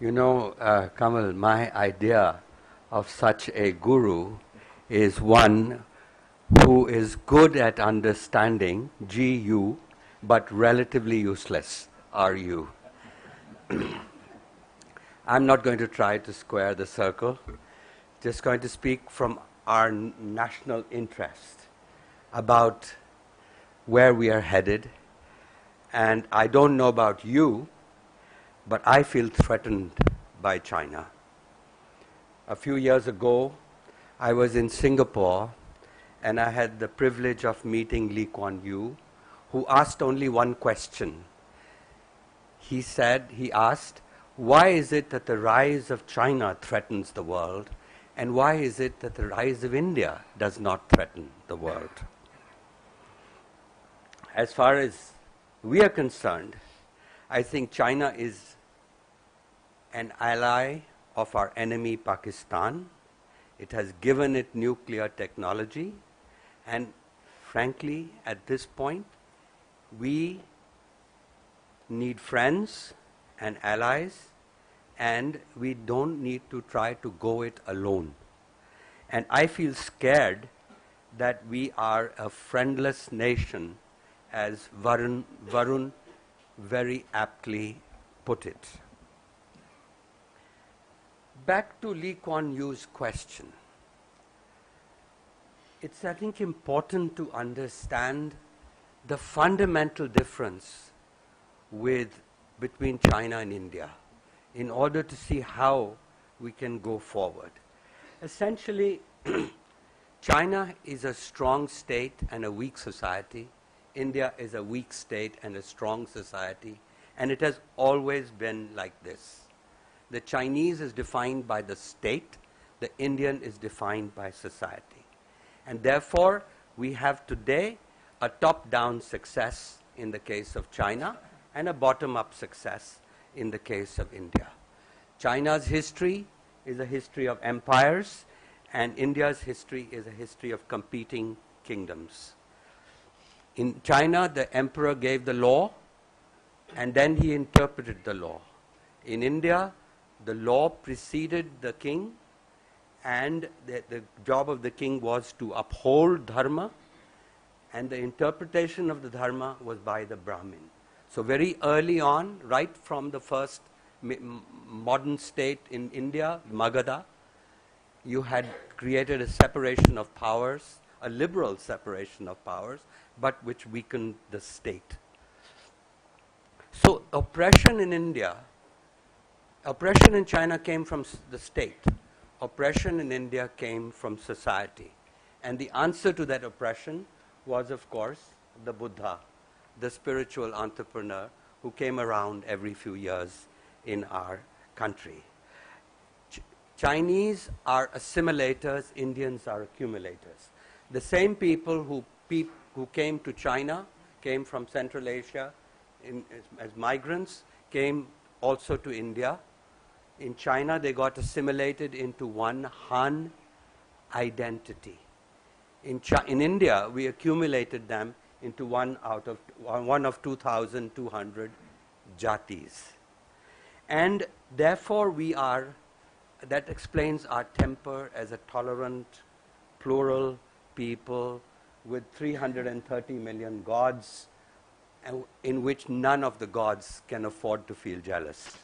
Kamal, my idea of such a guru is one who is good at understanding, GU, but relatively useless, RU. I'm not going to try to square the circle, just going to speak from our national interest about where we are headed. And I don't know about you, but I feel threatened by China. A few years ago, I was in Singapore, and I had the privilege of meeting Lee Kuan Yew, who asked only one question. He asked, why is it that the rise of China threatens the world, and why is it that the rise of India does not threaten the world? As far as we are concerned, I think China is an ally of our enemy Pakistan. It has given it nuclear technology, and frankly, at this point, we need friends and allies, and we don't need to try to go it alone. And I feel scared that we are a friendless nation, as Varun very aptly put it. Back to Lee Kuan Yew's question. It's, I think, important to understand the fundamental difference between China and India in order to see how we can go forward. Essentially, China is a strong state and a weak society. India is a weak state and a strong society, and it has always been like this. The Chinese is defined by the state, the Indian is defined by society. And therefore, we have today a top-down success in the case of China and a bottom-up success in the case of India. China's history is a history of empires, and India's history is a history of competing kingdoms. In China, the emperor gave the law, and then he interpreted the law. In India, the law preceded the king, and the job of the king was to uphold dharma, and the interpretation of the dharma was by the Brahmin. So very early on, right from the first modern state in India, Magadha, you had created a separation of powers, a liberal separation of powers, but which weakened the state. So oppression in China came from the state. Oppression in India came from society. And the answer to that oppression was, of course, the Buddha, the spiritual entrepreneur who came around every few years in our country. Chinese are assimilators, Indians are accumulators. The same people who came to China, came from Central Asia as migrants, came also to India. In China, they got assimilated into one Han identity. In India, we accumulated them into one of 2,200 jatis. And therefore, that explains our temper as a tolerant, plural people with 330 million gods, in which none of the gods can afford to feel jealous.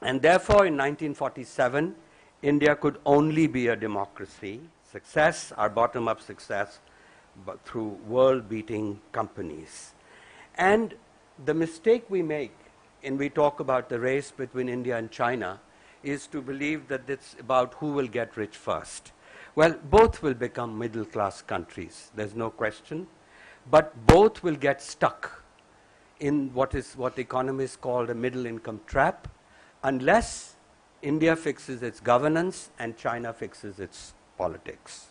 And therefore, in 1947, India could only be a democracy. Success, our bottom-up success, but through world-beating companies. And the mistake we make, and we talk about the race between India and China, is to believe that it's about who will get rich first. Well, both will become middle-class countries, there's no question, but both will get stuck in what economists call the middle-income trap, unless India fixes its governance and China fixes its politics.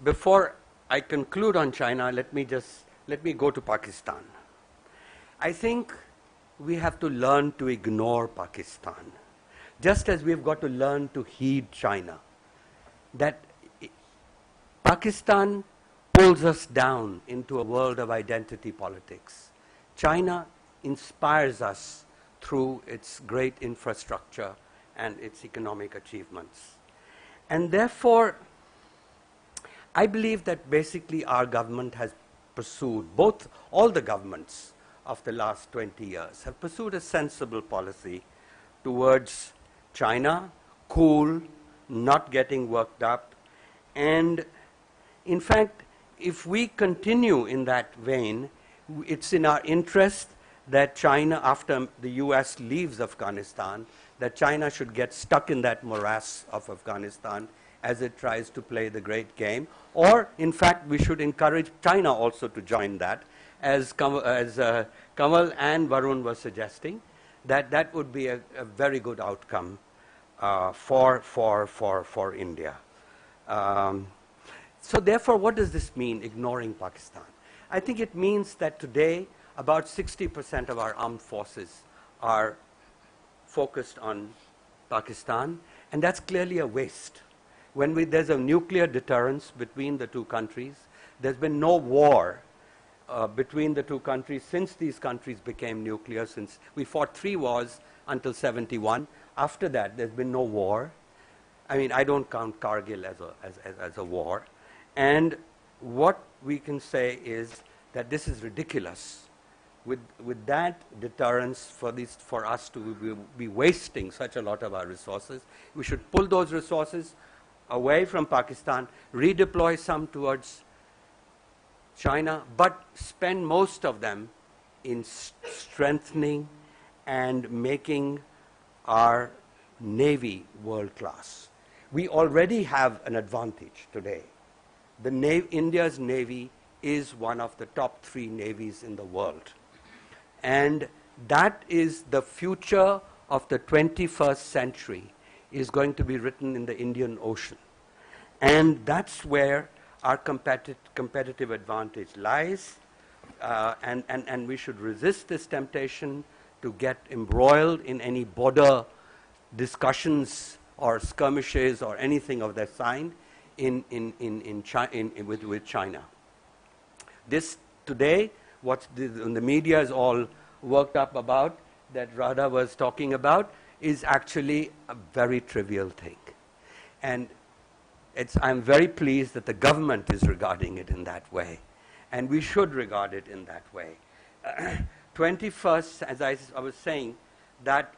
Before I conclude on China, let me go to Pakistan. I think we have to learn to ignore Pakistan, just as we've got to learn to heed China. That Pakistan pulls us down into a world of identity politics. China inspires us through its great infrastructure and its economic achievements. And therefore, I believe that basically our government has pursued, all the governments of the last 20 years have pursued a sensible policy towards China, cool, not getting worked up. And in fact, if we continue in that vein, it's in our interest that China, after the US leaves Afghanistan, that China should get stuck in that morass of Afghanistan as it tries to play the great game. Or, in fact, we should encourage China also to join that, as Kamal and Varun were suggesting, that would be a very good outcome for India. So therefore, what does this mean, ignoring Pakistan? I think it means that today about 60% of our armed forces are focused on Pakistan, and that's clearly a waste. When there's a nuclear deterrence between the two countries, there's been no war between the two countries since these countries became nuclear, since we fought 3 wars until 71. After that, there's been no war. I mean, I don't count Kargil as a war. And what we can say is that this is ridiculous. With that deterrence, for us to be wasting such a lot of our resources, we should pull those resources away from Pakistan, redeploy some towards China, but spend most of them in strengthening and making our Navy world class. We already have an advantage today. India's Navy is one of the top 3 navies in the world. And that is the future of the 21st century is going to be written in the Indian Ocean. And that's where our competitive advantage lies. And we should resist this temptation to get embroiled in any border discussions or skirmishes or anything of that kind with China. This today, what the media is all worked up about, that Radha was talking about, is actually a very trivial thing. And I'm very pleased that the government is regarding it in that way. And we should regard it in that way. 21st, as I was saying, that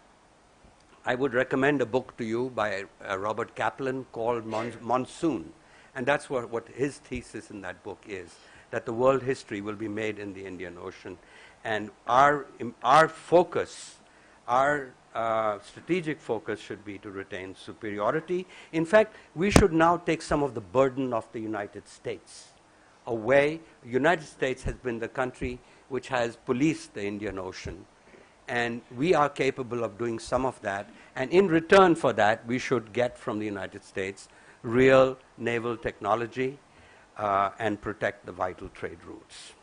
I would recommend a book to you by Robert Kaplan called Monsoon. And that's what his thesis in that book is, that the world history will be made in the Indian Ocean. And our focus, our strategic focus should be to retain superiority. In fact, we should now take some of the burden of the United States away. The United States has been the country which has policed the Indian Ocean. And we are capable of doing some of that. And in return for that, we should get from the United States real naval technology and protect the vital trade routes.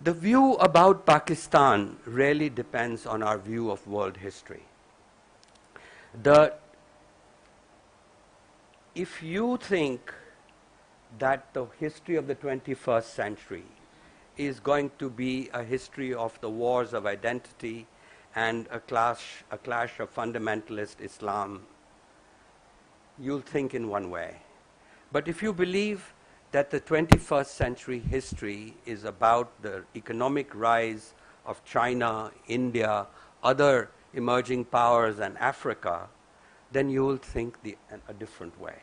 The view about Pakistan really depends on our view of world history. If you think that the history of the 21st century is going to be a history of the wars of identity and a clash of fundamentalist Islam, you'll think in one way. But if you believe that the 21st century history is about the economic rise of China, India, other emerging powers, and Africa, then you will think a different way.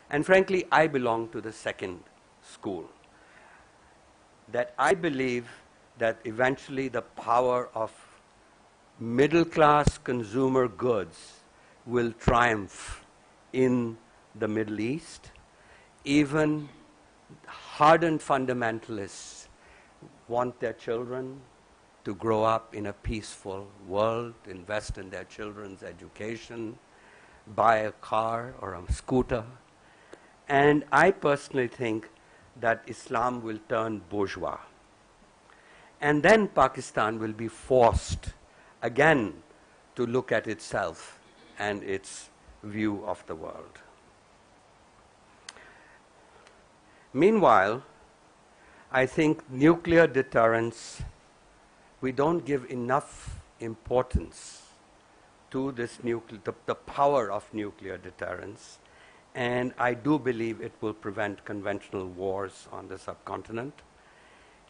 And frankly, I belong to the second school. That I believe that eventually the power of middle-class consumer goods will triumph in the Middle East. Even hardened fundamentalists want their children to grow up in a peaceful world, invest in their children's education, buy a car or a scooter. And I personally think that Islam will turn bourgeois. And then Pakistan will be forced again to look at itself and its view of the world. Meanwhile, I think nuclear deterrence we don't give enough importance to this the power of nuclear deterrence, and I do believe it will prevent conventional wars on the subcontinent.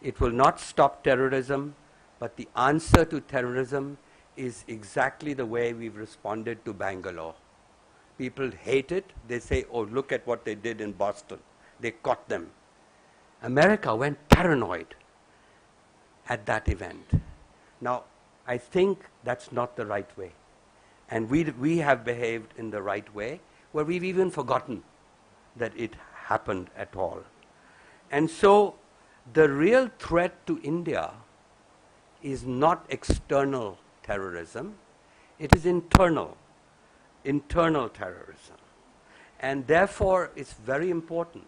It will not stop terrorism, but the answer to terrorism is exactly the way we've responded to Bangalore. People hate it. They say, oh, look at what they did in Boston. They caught them. America went paranoid at that event. Now, I think that's not the right way. And we have behaved in the right way, where we've even forgotten that it happened at all. And so the real threat to India is not external terrorism, it is internal terrorism. And therefore, it's very important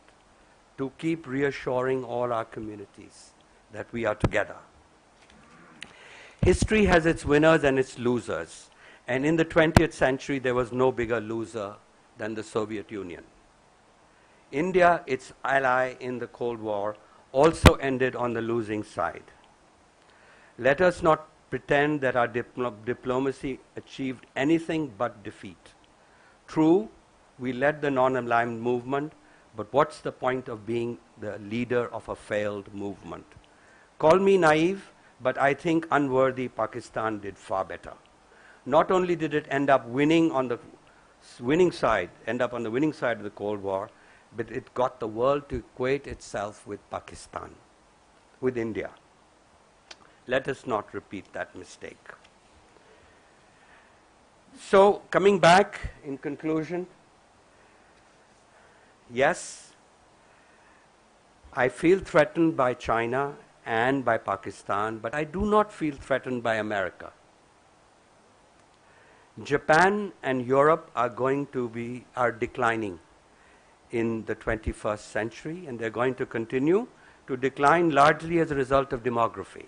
to keep reassuring all our communities that we are together. History has its winners and its losers. And in the 20th century, there was no bigger loser than the Soviet Union. India, its ally in the Cold War, also ended on the losing side. Let us not pretend that our diplomacy achieved anything but defeat. True, we led the non-aligned movement, but what's the point of being the leader of a failed movement? Call me naive, but I think unworthy Pakistan did far better. Not only did it end up winning on the winning side of the Cold War, but it got the world to equate itself with Pakistan, with India. Let us not repeat that mistake. So, coming back in conclusion, yes, I feel threatened by China and by Pakistan, but I do not feel threatened by America. Japan and Europe are declining in the 21st century, and they're going to continue to decline largely as a result of demography.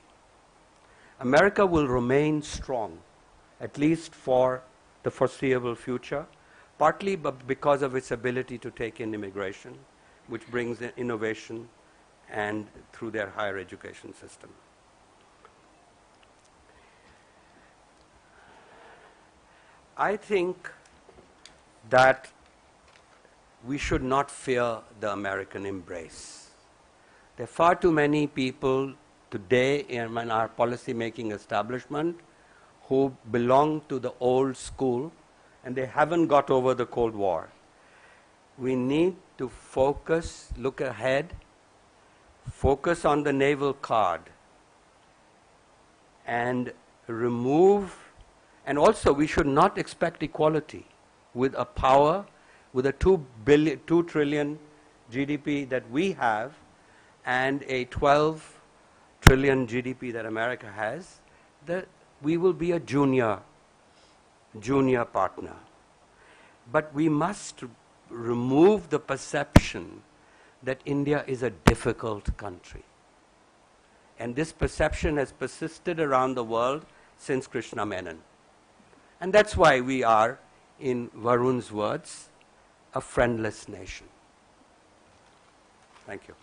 America will remain strong, at least for the foreseeable future, partly because of its ability to take in immigration, which brings in innovation and through their higher education system. I think that we should not fear the American embrace. There are far too many people today in our policy-making establishment who belong to the old school, and they haven't got over the Cold War. We need to focus, look ahead, focus on the naval card, and remove. And also, we should not expect equality with a power, with a 2 trillion GDP that we have and a 12 trillion GDP that America has, that we will be a junior partner. But we must remove the perception that India is a difficult country. And this perception has persisted around the world since Krishna Menon. And that's why we are, in Varun's words, a friendless nation. Thank you.